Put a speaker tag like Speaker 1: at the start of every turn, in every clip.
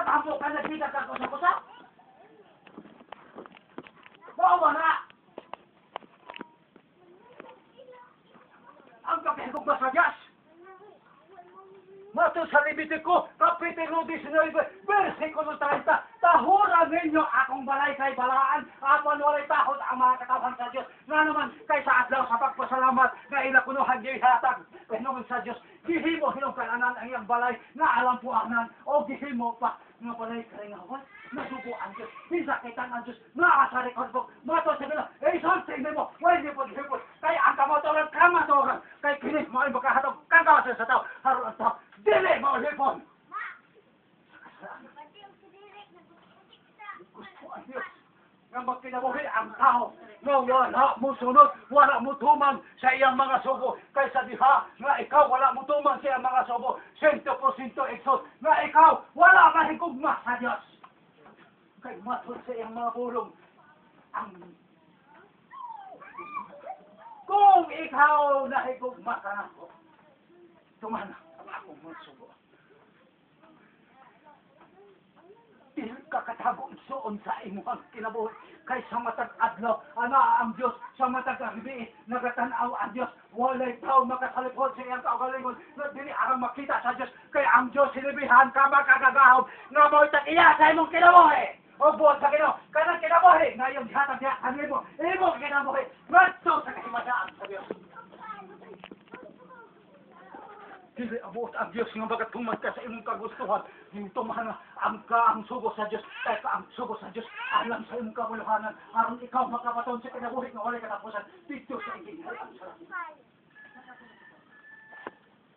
Speaker 1: Nakatampo ka na kita ka kusa-kusa? Bawa na! Ang kapihigog ba sa Diyos? Mato sa Levitico, Kapitulo 19, versikulo 30, tahuran ninyo akong balay kay balaan, apon walay tahod ang mga katawan sa Diyos. Nga naman, kaysa adlaw sa pagpasalamat, na ilakunuhan niyo ihatag, kailangan sa Diyos, gihimo hinungkalanan ang iyang balay, na alam po anan, o gihimo pa, nga balay karingawan, nasubo ang Diyos, hinsakitan ang Diyos, naasari konbog, mato sa nila, isang mo, wala niyo po gihipot, kaya ang kamatoran, kay kinis mo ay makahatog, kagawasan sa tao, haroon ang tao, dili mo hipon! Gusto ang Diyos nga magkinabuhi ang tao nga wala mo sunod, wala mo tuman sa iyang mga subo kaysa diha nga ikaw wala mo tuman sa iyang mga subo 100% exot nga ikaw wala mahigugma sa Diyos kay matod sa iyang mga bulong ang kung ikaw nahigugma ka na ko tuman ang akong mga subo dili ka katago isuon sa imong kinabuhi kay sa matag adlaw ana ang Dios sa matag gabi nagatanaw ang Dios walay tao makasalipod sa iyang kaugalingon na dili aram makita sa Dios kay ang Dios silibihan ka makagagahom nga mo'y tagiya sa imong kinabuhi o buot sa Ginoo kanang kinabuhi nga iyong gihatag niya kanimo imong kinabuhi ngadto sa kahimadaan sa Dios. Dili abot ang Diyos nga bagat tuman ka sa imong kagustuhan. Dito man ang sugo sa Diyos. Kaya ka ang sugo sa Diyos. Alam sa imong kabuluhanan. Aron ikaw makapaton sa kinabuhi nga walay katapusan. Dito sa inginhari ang sarap.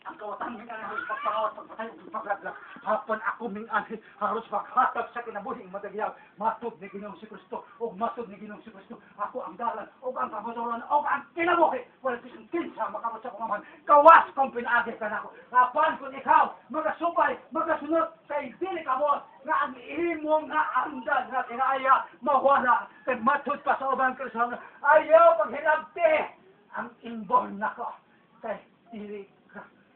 Speaker 1: Ang kawatan ng anahos pagpangawat pagpatay ug paglaglag. Hapon ako ming anhi haros maghatag sa kinabuhi ang madagyaw. Matod ni Ginoong si Kristo ug matod ni Ginoong si Kristo. Ako ang dalan ug ang kabuluhan ug ang kinabuhi. Wala kisang kinsa makamot sa kumaman. Kawas kung pinaagi ka nako. Apan kung ikaw magasubay, magasunod kay dili ka mo nga ang imong nga andad nga kinaya mawala kay matod pa sa ubang Kristo. Ayaw paghinabti ang inborn nako. Kay dili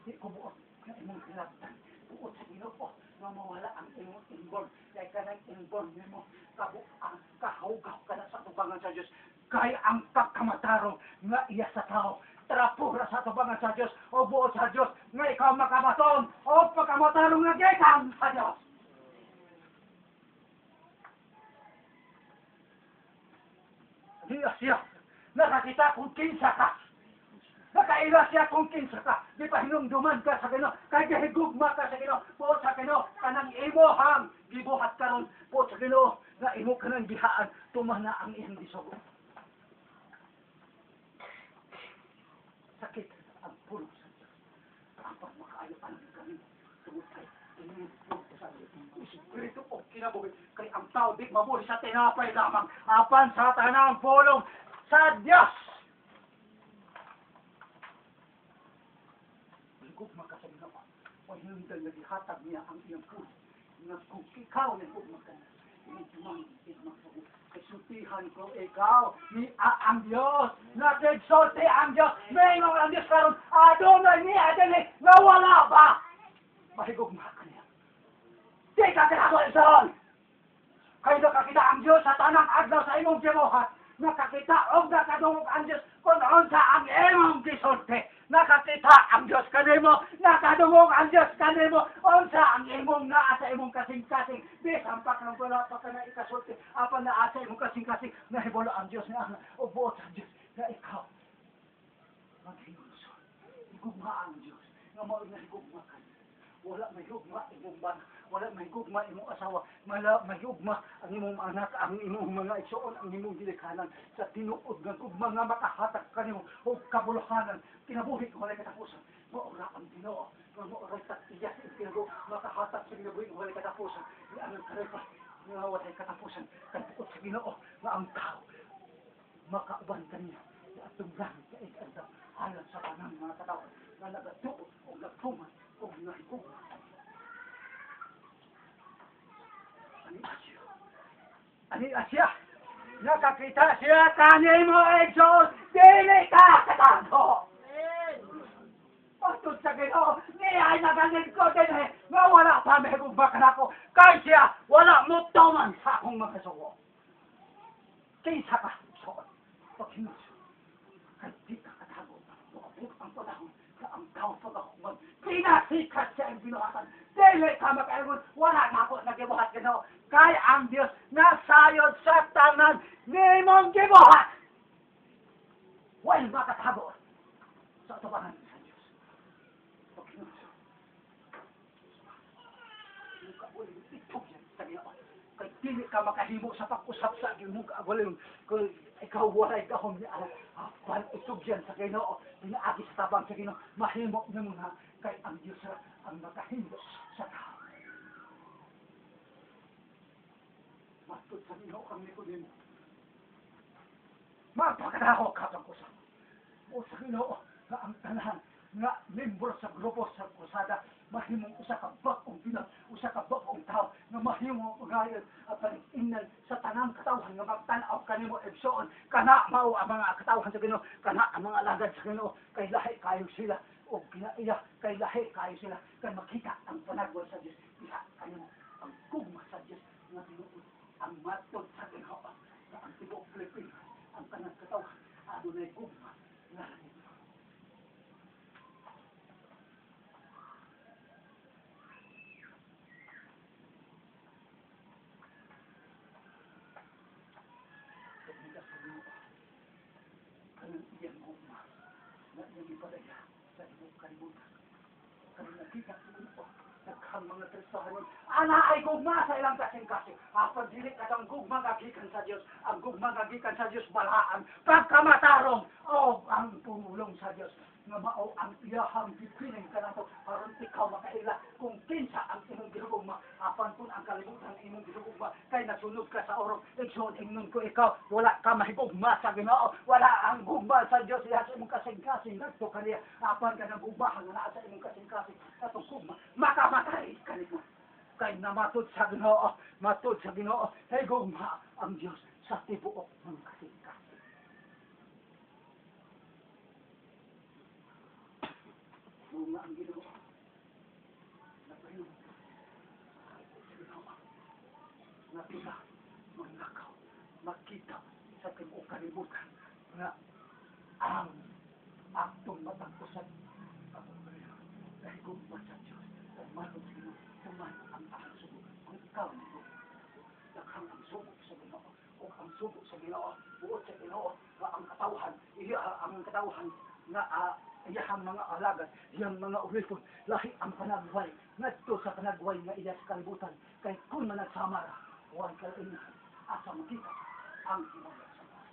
Speaker 1: di ko buot na imong hinabtan. Buot sa Ginoo nga mawala ang imong inborn. Kaya ka ng inborn mo kabuang kahawgaw ka na sa tubangan sa Diyos. Kaya ang pagkamatarong nga iya sa tao. Trapura sa tubangan sa Diyos o buot sa Diyos nga ikaw makabaton o pagkamatarong nga gaytan sa Diyos. Di siya nakakita kung kinsa ka. Nakaila siya kung kinsa ka. Di pa hinumduman ka sa Ginoo. Kaya gahigugma ka sa Ginoo. Po sa Ginoo. Kanang imuhang gibuhat karon po sa Ginoo. Na imo kanang gihaan. Tumana ang iyang gisugo. Sakit ang pulong sa Diyos. Kapag makaayo-an kami. Tumutay. Inimpong sa Espiritu o kinabuhi. Kaya ang tao di mabuhi sa tinapay lamang. Apan sa tanang pulong sa Diyos. Gugma ka sa Ginoo. O hinundan na ihatag niya ang iyang puso. Nga kung ikaw na gugma ka na, hindi magsugo. Kasultihan ko ikaw ni ang Diyos. Nagsulti ang Diyos. Mayroon ang Diyos karon. Adonai ni Adonai. Nawala ba? Mahigugma ka niya. Di ka kinakalisan. Kaya nakakita ang Diyos sa tanang adlaw sa imong gibuhat. Nakakita o nakadungog ang Diyos kung unsa ang imong gisulti. Nakakita ang Diyos kanimo, nakadungog ang Diyos kanimo, unsa ang imong naa sa imong kasing-kasing, bisan pa kang wala pa ka na ikasulti, apan naa sa imong kasing-kasing, nahibolo ang Diyos na o buot ang Diyos na ikaw. Maghingulso, higugma ang Diyos, nga mo nahigugma ka. Wala may hugma imong bana, wala may hugma imong asawa, wala may hugma ang imong anak, ang imong mga igsoon, ang imong gilikanan sa tinuod nga gugma nga makahatag kanimo o kabuluhanan, kinabuhi ko walay katapusan. Maura ang Ginoo, nga maura tatiyak ang Ginoo, makahatag sa kinabuhi ko walay katapusan. Ni anong karepa nga walay katapusan, katuot sa Ginoo nga ang tao makauban kaniya sa atong langit sa ikandaw alang sa kanang mga katawan nga nagatuo o nagtuman o nahigugma. Ani Asya, nakakita siya kanimo Exos, dili ka katado. Patod sa Ginoo, ni ay nagaling ko din eh, nga wala pa may gugma ka na ako, kay siya, wala mo tuman sa akong magkasuko. Kaysa ka, so, pag hinus, kay di ka katago, makapit ang panahon, sa ang taong pag-akuman, pinasikat siya ang binuhatan, dili ka makaingon, wala na ako nagibuhat gano'n, kay ang Diyos nasayod sa tanan, ni mong gibuhat. Well, makatago, sa tubangan sa Diyos. Pag hinus, kay dili ka makahimo sa pag-usap sa Ginoo kaaguling kung ikaw walay gahom niya apan usugyan sa Ginoo pinaagi sa tabang sa Ginoo mahimo nimo na kay ang Dios ang makahimo sa tao. Matud sa Ginoo kang Nikodemo. Mapakadaho ka pag usap. O sa Ginoo nga ang tanan nga membro sa grupo sa krusada mahimong usa ka bagong Pinas, usa ka bagong tao nga mahimo magayon at pag-ingnan sa tanang katawhan nga magtan-aw kanimo igsoon kana mao ang mga katawhan sa Ginoo kana ang mga alagad sa Ginoo kay lahi kayo sila o kinaiya kay lahi kayo sila kay makita ang panagway sa Dios diha kanimo ang gugma sa Dios nga tinuod ang matod sa Ginoo sa ang tibuok Pilipinas ang tanang katawhan adunay gugma nga iyang gugma na iyang ipadaya sa ibang kalibutan. Kami nakita ko naghang mga Kristohanon, ana ay gugma sa ilang kasing-kasing. Apan dili katang gugma gagikan sa Dios, ang gugma gagikan sa Dios balaan, pagkamatarong o ang pumulong sa Dios nga mao ang iyahang bibining kanato aron ikaw makaila kung kinsa ang imong gihugma apan kun ang kalibutan imong gihugma kay nasunod ka sa orong igsoon ingnon ko ikaw wala ka mahigugma sa Ginoo wala ang gugma sa Dios diha sa imong kasing-kasing ngadto kaniya apan ka nagugma nga naa sa imong kasing-kasing katong gugma makamatay kanimo kay namatod sa Ginoo matod sa Ginoo hey gugma ang Dios sa tibuok ng kasing-kasing. Bunga ang Ginoo. Napahinom. Napila, magnakaw, makita sa tibuok kalibutan na ang aktong matagpusan dahil gugma sa Diyos at manong sa Ginoo tuman ang aking sugo. Ang ikaw nito, daghang ang sugo sa Ginoo o ang sugo sa Ginoo, buot sa Ginoo ang katawhan, ang katawhan na iyahang mga alagad, iyang mga ulipon, lahi ang panagway, ngadto sa panagway nga iya sa kalibutan, kay kung managsamara, huwag kalainahan, asa makita ang himala sa Diyos.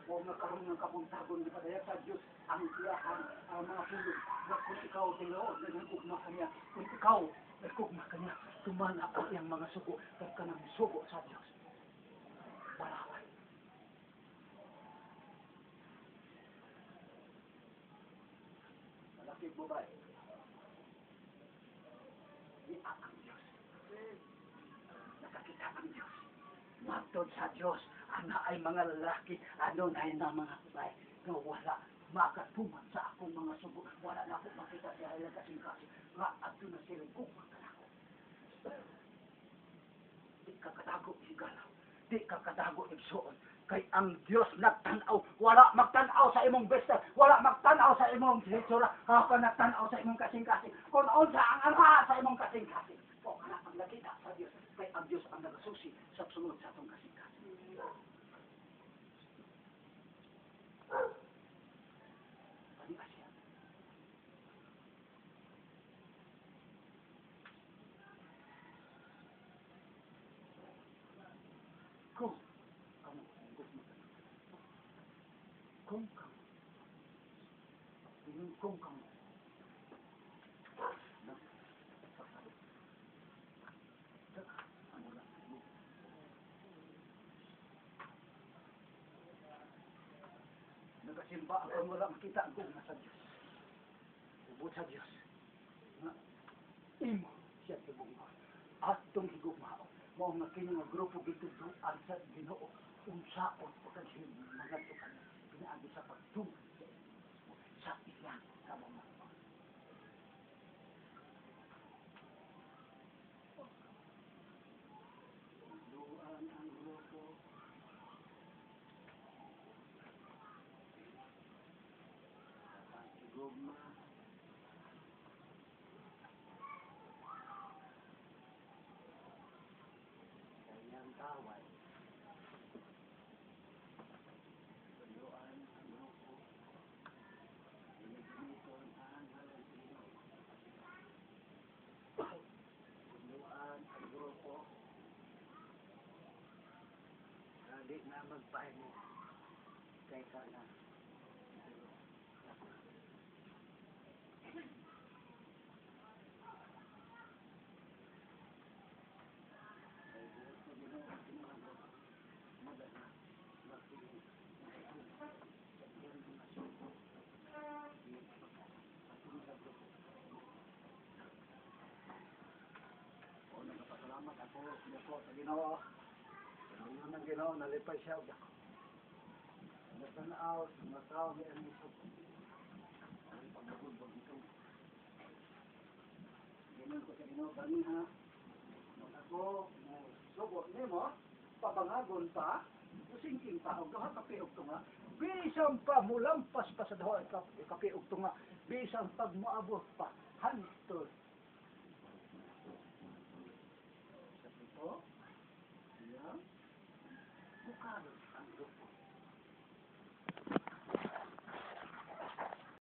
Speaker 1: Huwag nga karoon ng kabuntagon di padaya sa Diyos, ang iyahang mga pulong, na kung ikaw tinuod na nagugma kanya, kung ikaw nagugma kanya, tumana ang iyang mga sugo, kay ka nang sugo sa Diyos. Balaway. Malaki babae. Iya ang Diyos. Nakakita ang Diyos. Matod sa Diyos, ana ay mga lalaki, ano na na mga babae, na wala makatuman sa akong mga sugo. Wala na akong makita siya ilang kasing-kasing. Nga, ato na sila gugmakan ako. Di ka katago higalaw. Di ka katago igsoon. Kay ang Diyos nagtanaw, wala magtanaw sa imong besta, wala magtanaw sa imong hitsura, ako nagtanaw sa imong kasing-kasing, kung unsa ang Ama sa imong kasing-kasing. O kana ang nakita sa Diyos, kay ang Diyos ang nagasusi sa sunod sa itong kasing-kasing. Paniba siya. Kung kamu nagasimba ang wala makita ang gugma sa Diyos. Ubod sa Diyos. Na imo siya tibugma. At itong higugma. Mao nga kini nga grupo gituduan sa Ginoo. Unsaon o kanhin mga tukan. Pinaagi sa pagtungkol sa iyang kamamang. tawad. Tuluan ang grupo. Pinaginiton ang Valentino. Tuluan ang grupo. Hindi na magpahinga. Teka na. Nagpapasalamat ako sa Ginoo. Ngayon ang Ginoo, nalipay siya ako. Natanaw, nataw ni ang isip. Ang pagbabugbog ito. Ganun ko sa Ginoo, kami ha. Nung ako, subo ni mo, pabangagon pa, usingking pa, o gawa kapiog to nga. Bisang pa, mulampas pa sa dawa, kapiog to nga. Bisang pag moabot pa, hantod.